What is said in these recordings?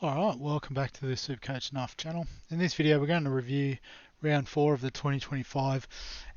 Alright, welcome back to the Supercoach Enough channel. In this video we're going to review round 4 of the 2025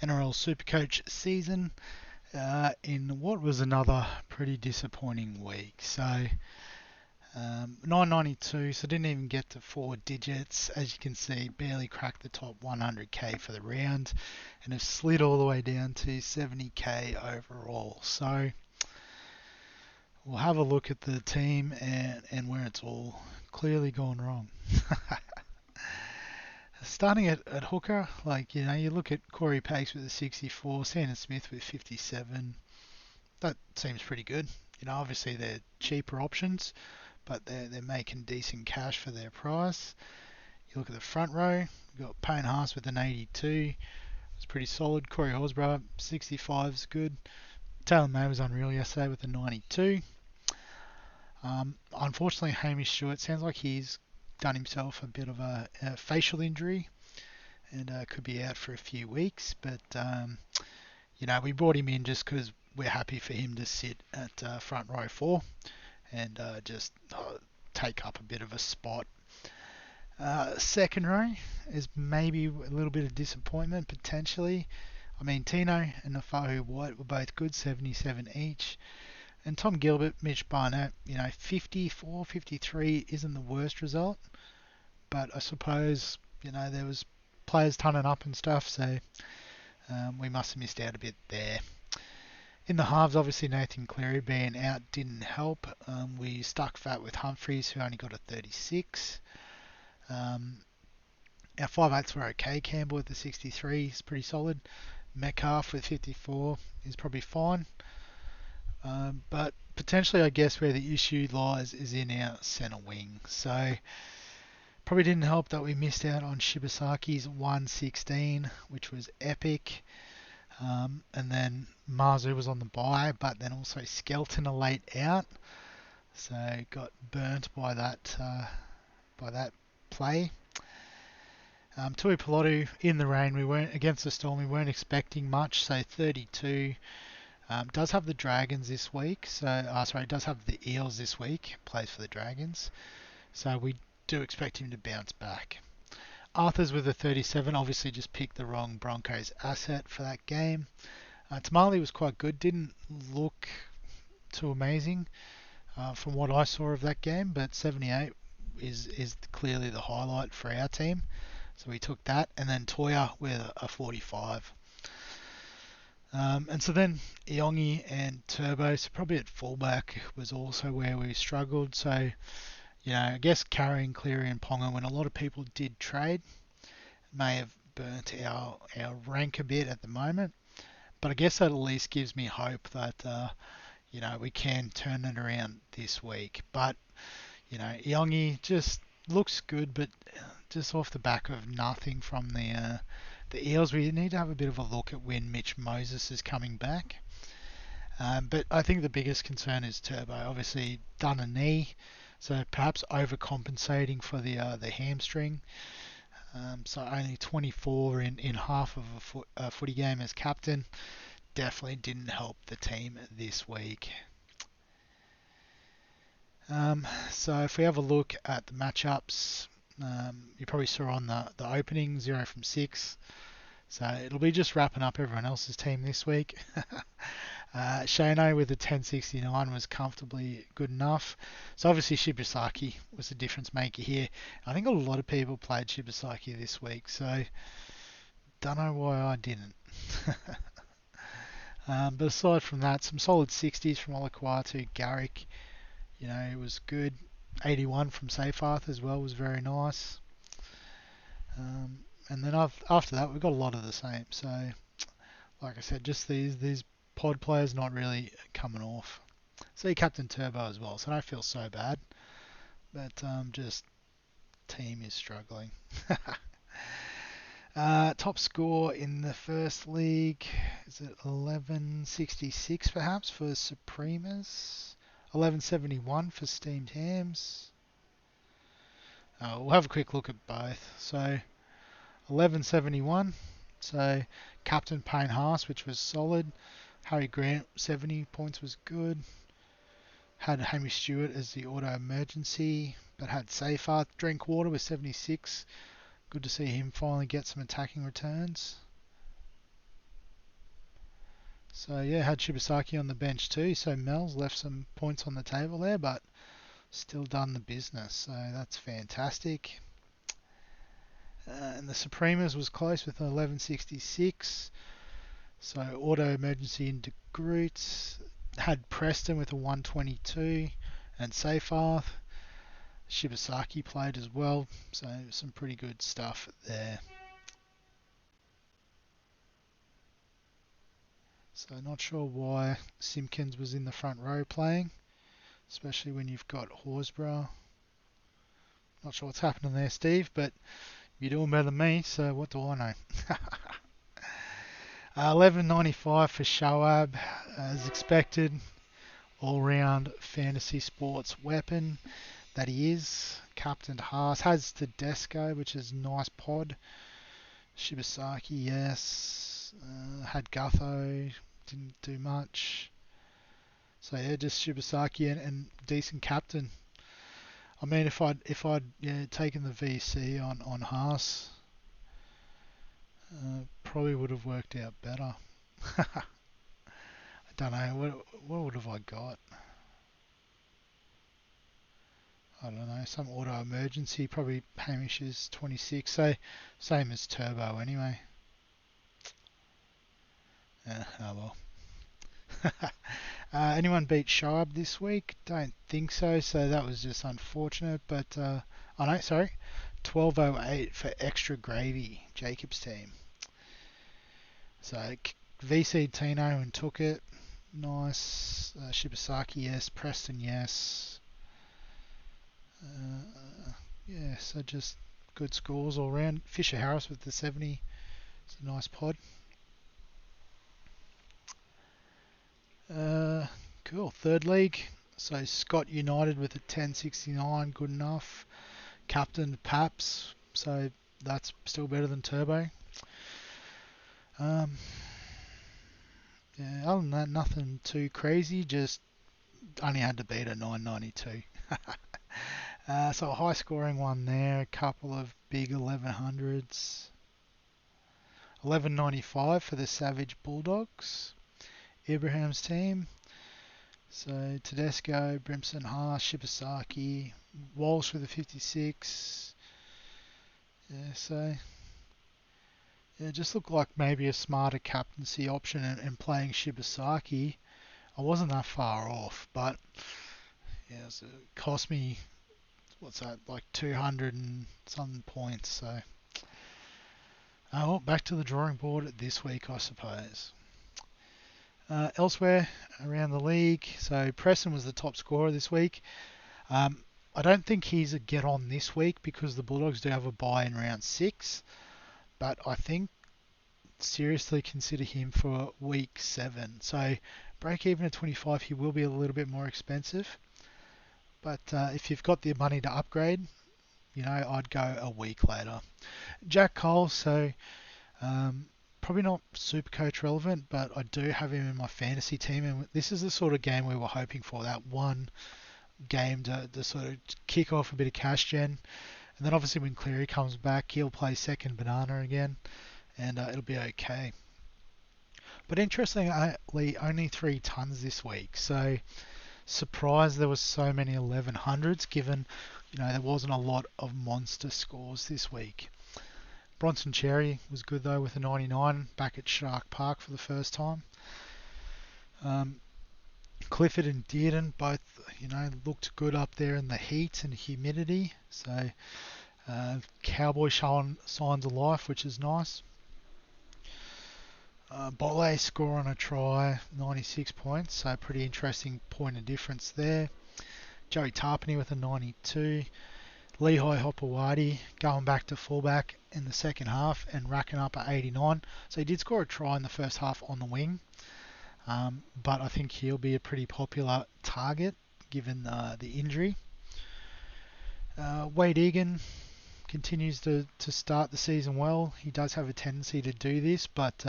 NRL Supercoach season in what was another pretty disappointing week. So 992, so didn't even get to 4 digits. As you can see, barely cracked the top 100k for the round and have slid all the way down to 70k overall. So we'll have a look at the team and where it's all clearly gone wrong. Starting at hooker, you look at Corey Pakes with a 64, Sandon Smith with 57. That seems pretty good. Obviously they're cheaper options, but they're making decent cash for their price. You look at the front row, you've got Payne Haas with an 82. It's pretty solid. Corey Horsburgh, 65 is good. Taylor May was unreal yesterday with a 92. Unfortunately, Hamish Stewart sounds like he's done himself a bit of a facial injury and could be out for a few weeks. But, we brought him in just because we're happy for him to sit at front row 4 and just take up a bit of a spot. Second row is maybe a little bit of disappointment, potentially. I mean, Tino and Nafahu White were both good, 77 each. And Tom Gilbert, Mitch Barnett, 54, 53 isn't the worst result. But I suppose, there was players turning up and stuff, so we must have missed out a bit there. In the halves, obviously Nathan Cleary being out didn't help. We stuck fat with Humphries, who only got a 36. Our 5/8s were okay. Campbell with the 63 is pretty solid. Metcalf with 54 is probably fine. But potentially, I guess, where the issue lies is in our centre wing. So probably didn't help that we missed out on Shibasaki's 116, which was epic. And then Marzu was on the bye, but then also Skelton a late out. So got burnt by that play. Tui Pilotu in the rain. We weren't against the Storm. We weren't expecting much. So 32. Does have the Dragons this week. Does have the Eels this week. Plays for the Dragons. So we do expect him to bounce back. Arthur's with a 37. Obviously just picked the wrong Broncos asset for that game. Tamale was quite good. Didn't look too amazing from what I saw of that game. But 78 is clearly the highlight for our team. So we took that. And then Toya with a 45. And so then Iongi and Turbo, so probably at fullback was also where we struggled. So, I guess carrying Cleary and Ponga when a lot of people did trade may have burnt our rank a bit at the moment. But I guess that at least gives me hope that, we can turn it around this week. But, Iongi just looks good, but just off the back of nothing from the Eels. We need to have a bit of a look at when Mitch Moses is coming back. But I think the biggest concern is Turbo. Obviously done a knee, so perhaps overcompensating for the hamstring. So only 24 in half of a footy game as captain. Definitely didn't help the team this week. So if we have a look at the matchups, you probably saw on the opening 0 from 6. So it'll be just wrapping up everyone else's team this week. Shano with a 1069 was comfortably good enough. So obviously Shibasaki was the difference maker here. I think a lot of people played Shibasaki this week, so don't know why I didn't. But aside from that, some solid 60s from Olakwatu. Garrick, it was good. 81 from Seyfarth as well was very nice. And then after that, we've got a lot of the same. So, like I said, just these pod players not really coming off. See Captain Turbo as well, so I don't feel so bad. But just team is struggling. Top score in the first league, is it 1166 perhaps for Supremas? 1171 for Steamed Hams. We'll have a quick look at both. So 1171. So captain Payne Haas, which was solid. Harry Grant, 70 points was good. Had Hamish Stewart as the auto emergency, but had Seyfarth. Drinkwater with 76. Good to see him finally get some attacking returns. So yeah, had Shibasaki on the bench too. So Mel's left some points on the table there, but still done the business. So that's fantastic. And the Supremas was close with 1166. So auto emergency into Groot. Had Preston with a 122 and Seyfarth. Shibasaki played as well. So some pretty good stuff there. So not sure why Simpkins was in the front row playing, especially when you've got Horsburgh. Not sure what's happening there, Steve, but you're doing better than me, so what do I know? 11.95 for Shoaib, as expected. All-round fantasy sports weapon that he is. Captain Haas has Tedesco, which is nice pod. Shibasaki, yes. Had Gutho, didn't do much. So yeah, just Shibasaki and decent captain. I mean, if I'd taken the VC on Haas, probably would have worked out better. I don't know what would have I got. I don't know, some auto emergency. Probably Hamish is 26, so same as Turbo anyway. Oh well. Anyone beat Shoaib this week? Don't think so. So that was just unfortunate. But oh no, sorry, 12.08 for extra gravy. Jacob's team. So VC Tino and took it. Nice. Shibasaki, yes. Preston, yes. Yeah, so just good scores all round. Fisher Harris with the 70. It's a nice pod. Cool. Third league. So Scott United with a 1069. Good enough. Captain Paps. So that's still better than Turbo. Yeah, other than that, nothing too crazy. Just only had to beat a 992. So a high scoring one there. A couple of big 1100s. 1195 for the Savage Bulldogs. Ibrahim's team. So Tedesco, Brimson, Haas, Shibasaki, Walsh with a 56. Yeah, so yeah, just looked like maybe a smarter captaincy option and playing Shibasaki. I wasn't that far off, but yeah, so it cost me, what's that, like 200 and some points. So well, back to the drawing board this week, I suppose. Elsewhere around the league, so Preston was the top scorer this week. I don't think he's a get on this week because the Bulldogs do have a bye in round 6, but I think seriously consider him for week 7. So break even at 25, he will be a little bit more expensive. But if you've got the money to upgrade, I'd go a week later. Jack Cole, so probably not Supercoach relevant, but I do have him in my fantasy team, and this is the sort of game we were hoping for, that one game to sort of kick off a bit of cash gen. And then obviously when Cleary comes back, he'll play second banana again, and it'll be okay. But interestingly, only 3 tons this week, so surprised there was so many 1100s, given there wasn't a lot of monster scores this week. Bronson Cherry was good though with a 99 back at Shark Park for the first time. Clifford and Dearden both, looked good up there in the heat and humidity. So Cowboy showing signs of life, which is nice. Bolle score on a try, 96 points, so pretty interesting point of difference there. Joey Tarpany with a 92. Lehigh Hopewadi going back to fullback in the second half and racking up at 89. So he did score a try in the first half on the wing, but I think he'll be a pretty popular target given the injury. Wade Egan continues to start the season well. He does have a tendency to do this, but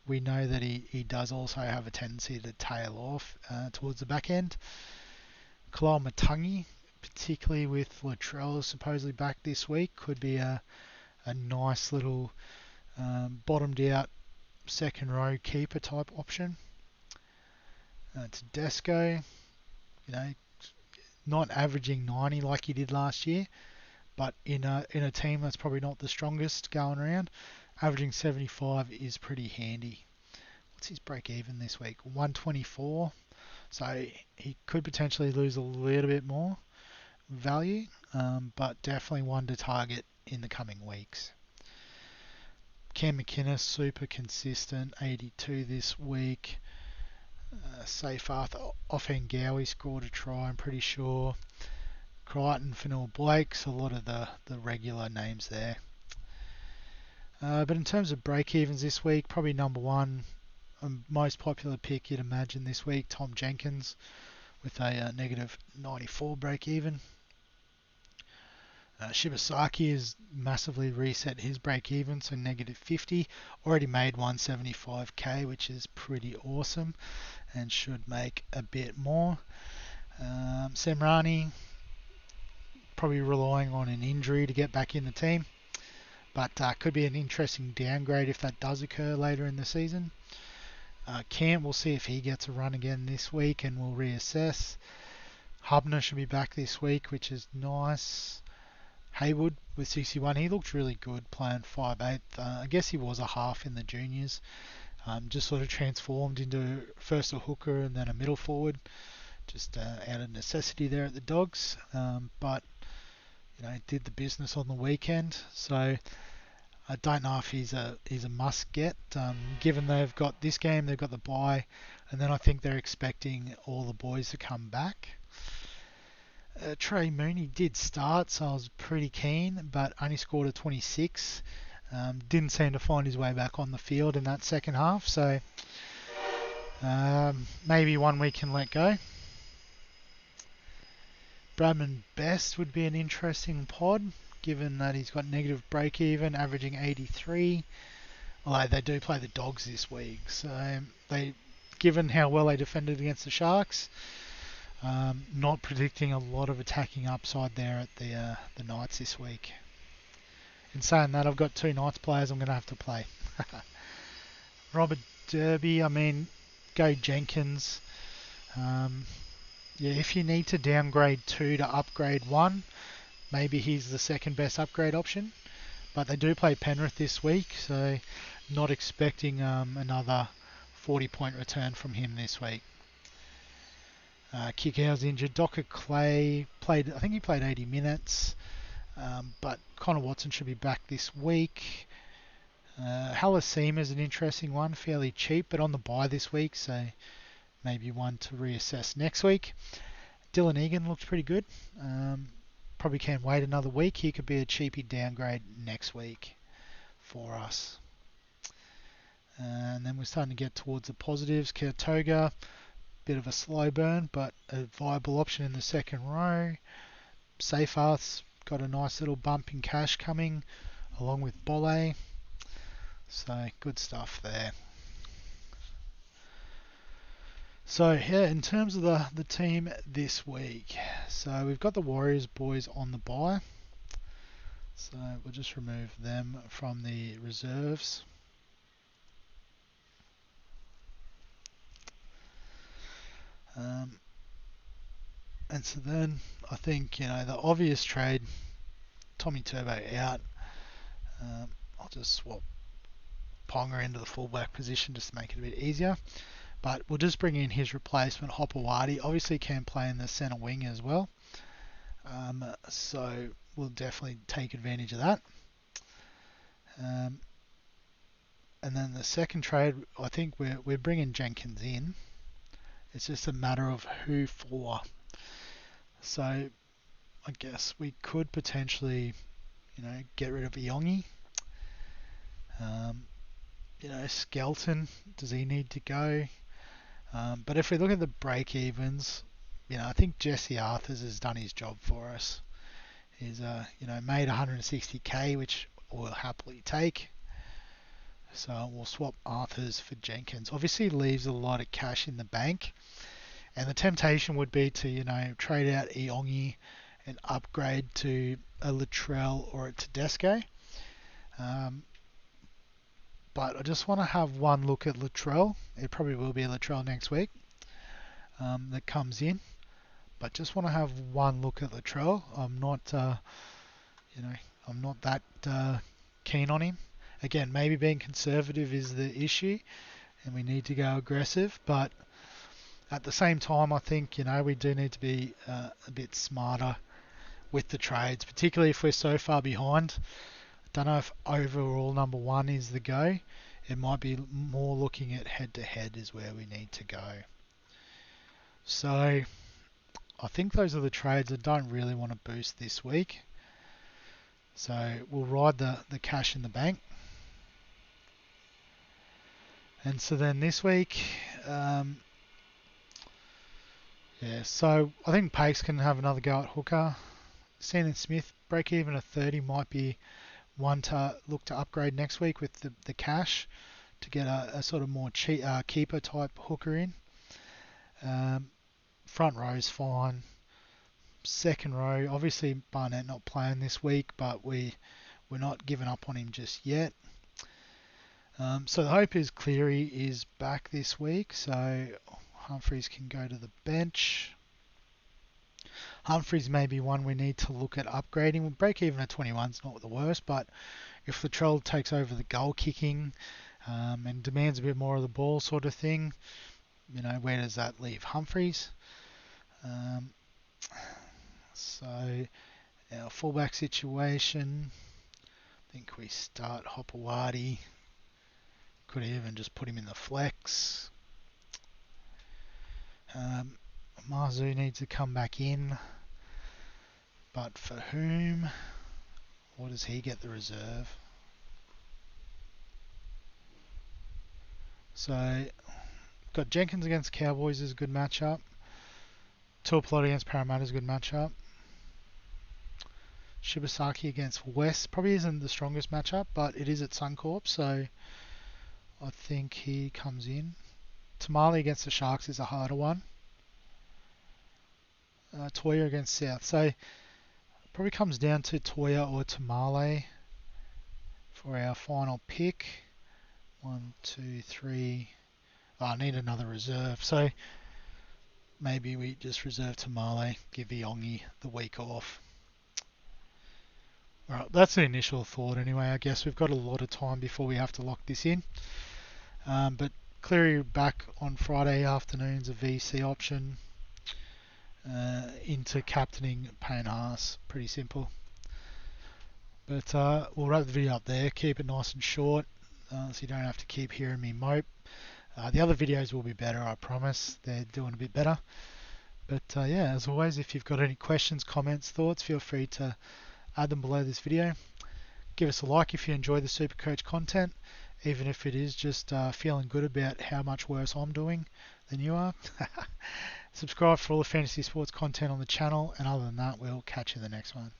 we know that he does also have a tendency to tail off towards the back end. Kalal Matangi, particularly with Latrell supposedly back this week, could be a nice little bottomed out second row keeper type option. Tedesco, not averaging 90 like he did last year, but in a team that's probably not the strongest going around, averaging 75 is pretty handy. What's his break even this week? 124. So he could potentially lose a little bit more value, but definitely one to target in the coming weeks. Cam McInnes, super consistent, 82 this week. Seyfarth Offengawi scored a try, I'm pretty sure. Crichton, Fanua Blakes, a lot of the regular names there. But in terms of break-evens this week, probably number one, most popular pick you'd imagine this week, Tom Jenkins, with a negative 94 break-even. Shibasaki has massively reset his break-even, so negative 50. Already made 175k, which is pretty awesome, and should make a bit more. Semrani, probably relying on an injury to get back in the team, but could be an interesting downgrade if that does occur later in the season. Cant, we'll see if he gets a run again this week, and we'll reassess. Hubner should be back this week, which is nice. Haywood with 61, he looked really good playing 5'8". I guess he was a half in the juniors. Just sort of transformed into first a hooker and then a middle forward, just out of necessity there at the Dogs. But did the business on the weekend. So I don't know if he's a must get. Given they've got this game, they've got the bye, and then I think they're expecting all the boys to come back. Trey Mooney did start, so I was pretty keen, but only scored a 26. Didn't seem to find his way back on the field in that second half, so maybe one we can let go. Bradman Best would be an interesting pod, given that he's got negative break-even, averaging 83. Although they do play the Dogs this week, so given how well they defended against the Sharks, not predicting a lot of attacking upside there at the Knights this week. In saying that, I've got two Knights players I'm going to have to play. Robert Derby, go Jenkins. If you need to downgrade 2 to upgrade 1, maybe he's the second best upgrade option. But they do play Penrith this week, so not expecting another 40-point return from him this week. Kickout's injured. Docker Clay I think he played 80 minutes, but Connor Watson should be back this week. Halasima is an interesting one, fairly cheap, but on the bye this week, so maybe one to reassess next week. Dylan Egan looks pretty good. Probably can't wait another week. He could be a cheapy downgrade next week for us. And then we're starting to get towards the positives. Kertoga, bit of a slow burn, but a viable option in the second row. Seyfarth's got a nice little bump in cash coming, along with Bolle. So good stuff there. So in terms of the team this week, so we've got the Warriors boys on the bye. So we'll just remove them from the reserves. And so then I think, the obvious trade, Tommy Turbo out. I'll just swap Ponga into the fullback position just to make it a bit easier. But we'll just bring in his replacement, Hopewadi. Obviously can play in the centre wing as well. So we'll definitely take advantage of that. And then the second trade, I think we're bringing Jenkins in. It's just a matter of who for. So I guess we could potentially, get rid of Iongi. Skelton, does he need to go? But if we look at the break evens, I think Jesse Arthurs has done his job for us. He's made 160k, which we'll happily take. So we'll swap Arthurs for Jenkins. Obviously leaves a lot of cash in the bank, and the temptation would be to trade out Iongi and upgrade to a Latrell or a Tedesco. But I just want to have one look at Latrell. It probably will be Latrell next week that comes in, but just want to have one look at Latrell. I'm not that keen on him. Again, maybe being conservative is the issue, and we need to go aggressive. But at the same time, I think we do need to be a bit smarter with the trades, particularly if we're so far behind. I don't know if overall number one is the go. It might be more looking at head-to-head is where we need to go. So I think those are the trades I don't really want to boost this week. So we'll ride the cash in the bank. And so then this week, so I think Pace can have another go at hooker. Sandon Smith, break even at 30 might be one to look to upgrade next week with the cash to get a sort of more keeper type hooker in. Front row's fine. Second row, obviously Barnett not playing this week, but we're not giving up on him just yet. So the hope is Cleary is back this week, so Humphries can go to the bench. Humphries may be one we need to look at upgrading. Break even at 21 is not the worst, but if Latrell takes over the goal kicking and demands a bit more of the ball sort of thing, where does that leave Humphries? So our fullback situation, I think we start Hopewadi. Could even just put him in the flex. Marzu needs to come back in, but for whom? Or does he get the reserve? So got Jenkins against Cowboys is a good matchup. Tuapolota against Parramatta is a good matchup. Shibasaki against West probably isn't the strongest matchup, but it is at Suncorp, so I think he comes in. Tamale against the Sharks is a harder one. Toya against South. So it probably comes down to Toya or Tamale for our final pick. 1, 2, 3. Oh, I need another reserve. So maybe we just reserve Tamale, give Iongi the week off. Alright, that's the initial thought anyway. I guess we've got a lot of time before we have to lock this in. But Cleary back on Friday afternoon's a VC option. Into captaining Payne Haas. Pretty simple. But we'll wrap the video up there. Keep it nice and short so you don't have to keep hearing me mope. The other videos will be better, I promise. They're doing a bit better. But as always, if you've got any questions, comments, thoughts, feel free to add them below this video. Give us a like if you enjoy the Supercoach content, even if it is just feeling good about how much worse I'm doing than you are. Subscribe for all the fantasy sports content on the channel, and other than that, we'll catch you in the next one.